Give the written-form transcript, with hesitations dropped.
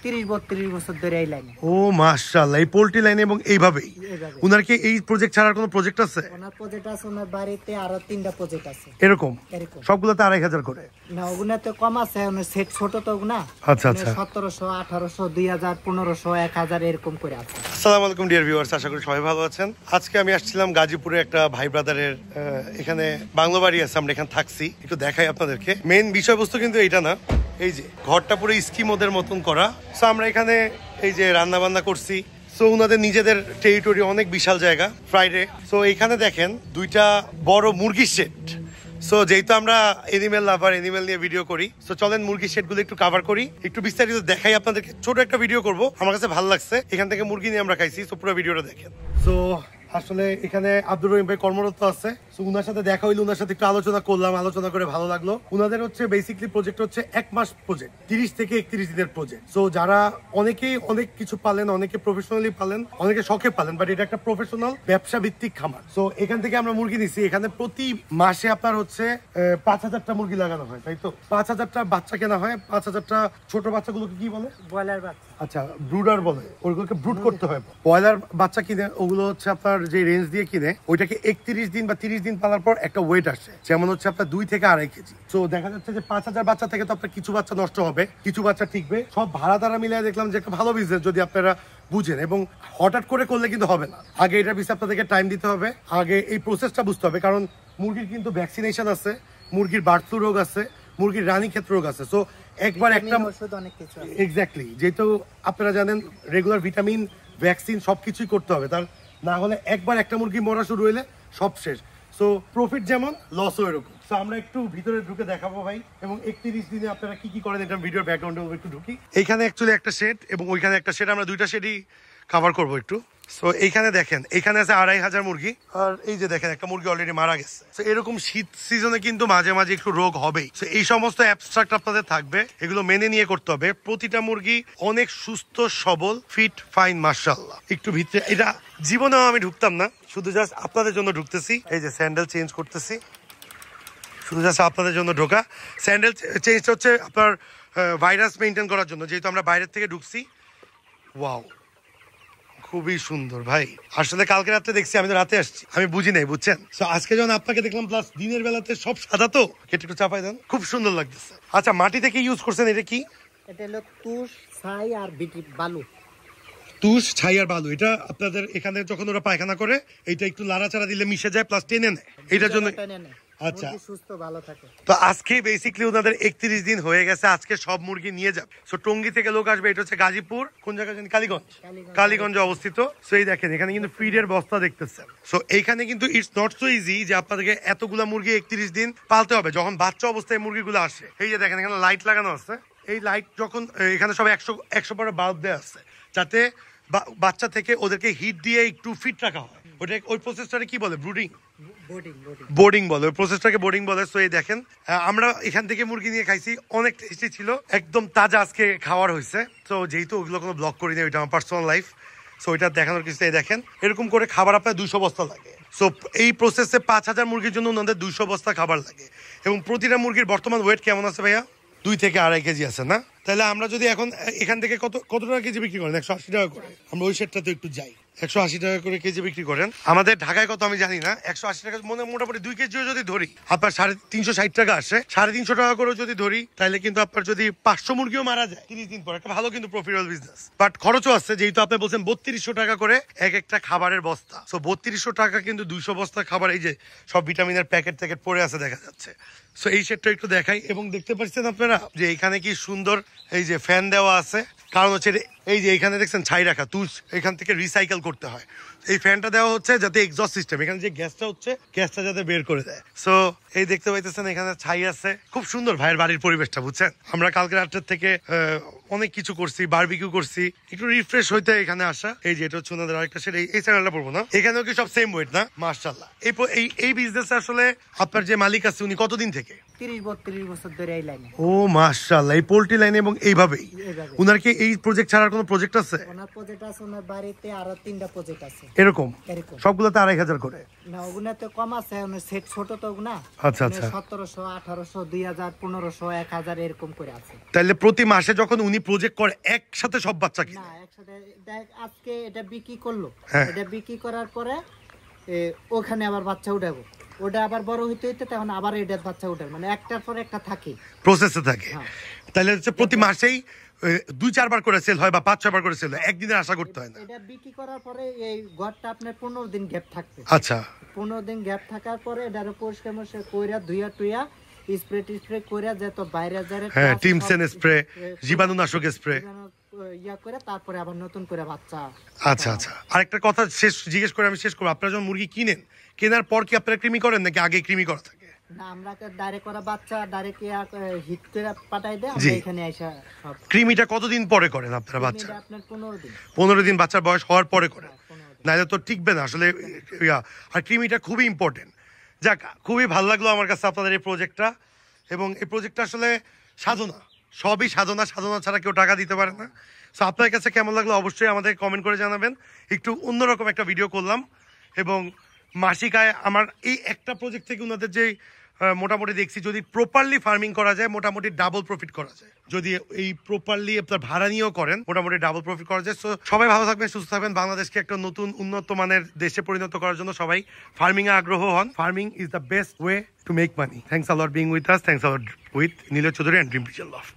30-32 বছর ধরে এই লাইনে। ও মাশাআল্লাহ, এই পোল্ট্রি লাইনে এবং এইভাবেই। উনার কি এই প্রজেক্ট ছাড়া কোনো প্রজেক্ট আছে? ওনার প্রজেক্ট আছে, ওনার বাড়িতে আরো 3টা প্রজেক্ট আছে। এরকম সবগুলোতে 2500 করে? না, ওগুলাতে কম আছে, ওনার সেট ছোট তো ওগুলা। আচ্ছা আচ্ছা, 1700, 1800, 2000, 1500, 1000 এরকম করে আছে। আসসালামু আলাইকুম ডিয়ার ভিউয়ার্স, আশা করি সবাই ভালো আছেন। আজকে আমি আসছিলাম গাজীপুরে একটা ভাই ব্রাদারের এখানে বাংলো বাড়ি আছে, আমরা এখানে থাকছি, একটু দেখাই আপনাদেরকে। মেইন বিষয়বস্তু কিন্তু এটা না, এই যে ঘরটা পুরো স্কিমোদের মতন করা। সো আমরা এখানে এই যে রান্না বান্না করছি। সো ওনাদের নিজেদের টেরিটরি, অনেক বিশাল জায়গা, ফ্রাইডে। সো এইখানে দেখেন 2টা বড় মুরগির শেড। সো যেহেতু আমরা এনিমেল লাভার, এনিমেল নিয়ে ভিডিও করি, সো চলেন মুরগির শেড গুলো একটু কভার করি, একটু বিস্তারিত দেখাই আপনাদেরকে। ছোট একটা ভিডিও করব, আমার কাছে ভালো লাগছে। এখান থেকে মুরগি নিয়ে আমরা খাইছি, সো পুরো ভিডিওটা দেখেন। সো আসলে এখানে আব্দুর রহিম ভাই কর্মরত আছে। সো উনার সাথে দেখা হইলো, উনার সাথে একটু আলোচনা করলাম, আলোচনা করে ভালো লাগলো। উনাদের হচ্ছে বেসিক্যালি প্রজেক্ট হচ্ছে 1 মাস প্রজেক্ট, 30 থেকে 31 দিনের প্রজেক্ট। সো যারা অনেকেই অনেক কিছু পালেন, অনেকে প্রফেশনালি পালেন, অনেকে শখে পালেন, বাট এটা একটা প্রফেশনাল ব্যবসা ভিত্তিক খামার। সো এখান থেকে আমরা মুরগি নিচ্ছি। এখানে প্রতি মাসে আপনার হচ্ছে 5000টা মুরগি লাগানো হয়, তাই তো? 5000টা বাচ্চা কেনা হয়। 5000টা ছোট বাচ্চাগুলোকে কি বলে? ব্রয়লার বাচ্চা। আচ্ছা, ব্রুডার বলে, ওইগুলোকে ব্রুড করতে হয়। ব্রয়লার বাচ্চা কিনে, ওগুলো হচ্ছে আপনার যে রেঞ্জ দিয়ে কিনে, ওইটাকে 31 দিন বা 30 দিন পালার পর একটা ওয়েট আসে, যেমন হচ্ছে আপনার 2 থেকে 2.5 কেজি। তো দেখা যাচ্ছে যে 5000 বাচ্চা থেকে তো আপনার কিছু বাচ্চা নষ্ট হবে, কিছু বাচ্চা ঠিকবে। সব ভাড়া দ্বারা মিলিয়ে দেখলাম যে একটা ভালো বিজনেস যদি আপনারা বুঝেন, এবং হঠাৎ করে করলে কিন্তু হবে না। আগে এটা বিষয়ে আপনাদেরকে টাইম দিতে হবে, আগে এই প্রসেসটা বুঝতে হবে। কারণ মুরগির কিন্তু ভ্যাকসিনেশন আছে, মুরগির বার্ড ফ্লু রোগ আছে, মুরগির রানীক্ষেত রোগ আছে। সো একবার একটা এক্স্যাক্টলি, যেহেতু আপনারা জানেন রেগুলার ভিটামিন, ভ্যাকসিন সবকিছুই করতে হবে, তার না হলে একবার একটা মুরগি মরা শুরু হইলে সব শেষ। সো প্রফিট যেমন, লসও এরকম। সো আমরা একটু ভিতরে ঢুকে দেখাবো ভাই, এবং 31 দিনে আপনারা কি কি করেন এটা ভিডিওর ব্যাকগ্রাউন্ডে একটু ঢুকি। এইখানে অ্যাকচুয়ালি একটা শেড এবং ওইখানে একটা শেড, আমরা 2টা শেডই কভার করবো একটু। সো এইখানে দেখেন, এখানে আছে 2500 মুরগি, আর এই যে দেখেন একটা মুরগি অলরেডি মারা গেছে। তো এরকম শীত সিজনে কিন্তু মাঝে মাঝে একটু রোগ হবেই। তো এই সমস্ত অ্যাবস্ট্রাক্ট আপনাদের থাকবে, এগুলো মেনে নিয়ে করতে হবে। প্রতিটা মুরগি অনেক সুস্থ সবল, ফিট, ফাইন, মাশাআল্লাহ। একটু ভিতরে, এটা জীবনেও আমি ঢুকতাম না, শুধু জাস্ট আপনাদের জন্য ঢুকতেছি। এই যে স্যান্ডেল চেঞ্জ করতেছি, শুধু জাস্ট আপনাদের জন্য ঢোকা। স্যান্ডেল চেঞ্জ হচ্ছে আপনার ভাইরাস মেনটেন করার জন্য, যেহেতু আমরা বাইরের থেকে ঢুকছি। ওয়াও, খুবই সুন্দর ভাই। আসলে কালকে রাতে দেখছি, আমি তো রাতে আসছি, আমি বুঝি নাই, বুঝছেন। তো আজকে যখন আপনাকে দেখলাম, প্লাস দিনের বেলাতে সব সাদা, তো কেটে একটু চাপাই দেন, খুব সুন্দর লাগতেছে। আচ্ছা, মাটি থেকে ইউজ করছেন, এটা কি? এটা হলো তুষ, ছাই আর বালু। তুষ, ছাই আর বালু। এটা আপনাদের এখানে যখন ওরা পায়খানা করে, এটা একটু লাড়াচাড়া দিলে মিশে যায়, প্লাস টেনে নেয়, এটার জন্য। আচ্ছা, সুস্থ ভালো থাকে। তো আজকে বেসিক্যালি ওনাদের 31 দিন হয়ে গেছে, আজকে সব মুরগি নিয়ে যাবে। সো টঙ্গী থেকে লোক আসবে, এটা হচ্ছে গাজীপুর, কোন জায়গা জানি, কালীগঞ্জে অবস্থিত। সো এই দেখেন, এখানে কিন্তু ফিডের বস্তা দেখতেছেন। সো এইখানে কিন্তু ইটস নট সো ইজি যে আপনাদেরকে এতগুলা মুরগি 31 দিন পালতে হবে। যখন বাচ্চা অবস্থায় মুরগিগুলো আসে, এই যে দেখেন এখানে লাইট লাগানো আছে। এই লাইট যখন, এখানে সব 100 পরে বাল্ব দেওয়া আছে, যাতে বাচ্চা থেকে ওদেরকে হিট দিয়ে একটু ফিট রাখা হয়। ওটা, ওই প্রসেসটাকে কি বলে? বোর্ডিং বলে, ওই প্রসেসটাকে বোর্ডিং বলে। সো এই দেখেন, আমরা এখান থেকে মুরগি নিয়ে খাইছি, অনেক টেস্টি ছিল, একদম তাজা আজকে খাওয়ার হয়েছে। তো যেহেতু ওগুলো কোনো ব্লগ করি না, ওইটা আমার পার্সোনাল লাইফ, সো ওইটা দেখানোর কিছু। এই দেখেন, এরকম করে খাবার আপনার 200 বস্তা লাগে। সো এই প্রসেসে 5000 মুরগির জন্য ওনাদের 200 বস্তা খাবার লাগে। এবং প্রতিটা মুরগির বর্তমান ওয়েট কেমন আছে ভাইয়া? 2 থেকে 2.5 কেজি আছে না? তাহলে আমরা যদি এখন এখান থেকে কত টাকা কেজি বিক্রি করেন? 180 টাকা করে। আমরা ওই সেটটাতে একটু যাই, 180 টাকা করে কেজি বিক্রি করেন। আমাদের ঢাকায় কত আমি জানি না, 180 টাকা মোটামুটি 2 কেজিও যদি ধরি, আপনার 360 টাকা আসে। 350 টাকা করে যদি ধরি, তাহলে কিন্তু আপনার যদি 500 মুরগিও মারা যায় 30 দিন পর, একটা ভালো কিন্তু প্রফিটেবল বিজনেস। বাট খরচও আছে, যেহেতু আপনি বলছেন 3200 টাকা করে একটা খাবারের বস্তা। সো 3200 টাকা কিন্তু 200 বস্তা খাবার, এই যে সব ভিটামিনের প্যাকেট পড়ে আছে দেখা যাচ্ছে। সো এই সেটটা একটু দেখাই, এবং দেখতে পাচ্ছেন আপনারা যে এখানে কি সুন্দর এই যে ফ্যান দেওয়া আছে। কারণ হচ্ছে এই যে এখানে দেখছেন ছাই রাখা, তুষ এখান থেকে রিসাইকেল করতে হয়। এই ফ্যানটা দেওয়া হচ্ছে যাতে এক্সস্ট সিস্টেম, এখানে যে গ্যাসটা হচ্ছে, গ্যাসটা যাতে বের করে দেয়। সো এই দেখতে পাইতেছেন এখানে ছাই আছে, খুব সুন্দর ভাইয়ের বাড়ির পরিবেশটা, বুঝছেন। আমরা কালকে রাতের থেকে অনেক কিছু করছি, বারবিকিউ করছি, একটু রিফ্রেশ হইতে এখানে আসা। এই যে এটা হচ্ছে ওনাদের আরেকটা সেটা, এই চ্যানেলটা পড়বো না, এখানেও কি সব সেম ওয়েট না? মাশাআল্লাহ। এই বিজনেস আসলে আপনার যে মালিক আছে, উনি কতদিন থেকে? 30-32 বছর ধরে এই লাইনে। ও মাশাআল্লাহ, এই পোল্ট্রি লাইনে এবং এইভাবেই। উনার কি এই প্রজেক্ট ছাড়ার কোনো প্রজেক্ট আছে? ওনার প্রজেক্ট আছে, ওনার বাড়িতে আরো 3টা প্রজেক্ট আছে এরকম সবগুলোতে 2500 করে? না, ওগুলাতে কম আছে, ওনার সেট ছোট তো না। আচ্ছা আচ্ছা, 1700, 1800, 2000, 1500, 1000 এরকম করে আছে। তাহলে প্রতি মাসে যখন উনি প্রজেক্ট করে একসাথে সব বাচ্চা কি? না, একসাথে আজকে এটা বিক্রি করলো, হ্যাঁ। এটা বিক্রি করার পরে ওখানে আবার বাচ্চা উঠাবো, ওটা আবার বড় হইতে হইতে তখন আবার এটার বাচ্চা উঠাবে, মানে একটার পর একটা থাকে, প্রসেসে থাকে। হ্যাঁ। তাহলে হচ্ছে প্রতি মাসেই 2-4 বার করে সেল হয় বা 5-6 বার করে সেল হয়, একদিনের আশা করতে হয় না। এটা বিক্রি করার পরে এই ঘরটা আপনার 15 দিন গ্যাপ থাকবে। আচ্ছা, 15 দিন গ্যাপ থাকার পরে এটার পরিষ্কার মরিষ্কার কইরা ধুইয়া টুইয়া স্প্রে টিস্প্রে কইরা যে তো বাইরে যারে হ্যাঁ, টিমসেন স্প্রে, জীবাণুনাশক স্প্রে ইয়া করে তারপরে আবার নতুন করে বাচ্চা। আচ্ছা আচ্ছা, আরেকটা কথা জিজ্ঞেস করে আমি শেষ করবো, আপনারা যখন মুরগি কিনেন, কেনার পর কি আপনারা কৃমি করেন নাকি আগে কৃমি করা থাকে? না, আমরা ডাইরেক্ট করা বাচ্চা ডাইরেক্ট হিট করে পাঠাই দেয়, আমরা এখানে আইসা সব। কৃমিটা কতদিন পরে করেন আপনারা বাচ্চা? আপনার 15 দিন। 15 দিন বাচ্চার বয়স হওয়ার পরে করেন, 15 দিন। নাহলে তো টিকবে না আসলে। আর কৃমিটা খুবই ইম্পর্টেন্ট। যাক, খুবই ভালো লাগলো আমার কাছে আপনাদের এই প্রজেক্টটা, এবং এই প্রজেক্টটা আসলে সাধনা, সবই সাধনা, সাধনা ছাড়া কেউ টাকা দিতে পারে না। সো আপনার কাছে কেমন লাগলো অবশ্যই আমাদের কমেন্ট করে জানাবেন। একটু অন্যরকম একটা ভিডিও করলাম, এবং মাসিক আয় আমার এই একটা প্রজেক্ট থেকে ওনাদের যে মোটামুটি দেখছি যদি প্রপারলি ফার্মিং করা যায় মোটামুটি ডাবল প্রফিট করা যায়, যদি এই প্রপারলি আপনার ভাড়া নিয়েও করেন মোটামুটি ডাবল প্রফিট করা যায়। সো সবাই ভালো থাকবেন, সুস্থ থাকবেন, বাংলাদেশকে একটা নতুন উন্নত মানের দেশে পরিণত করার জন্য সবাই ফার্মিং এ আগ্রহ হন। Farming is the best way to make money. Thanks a lot being with us, thanks a lot with Nilaj Chowdhury and dream picture loft.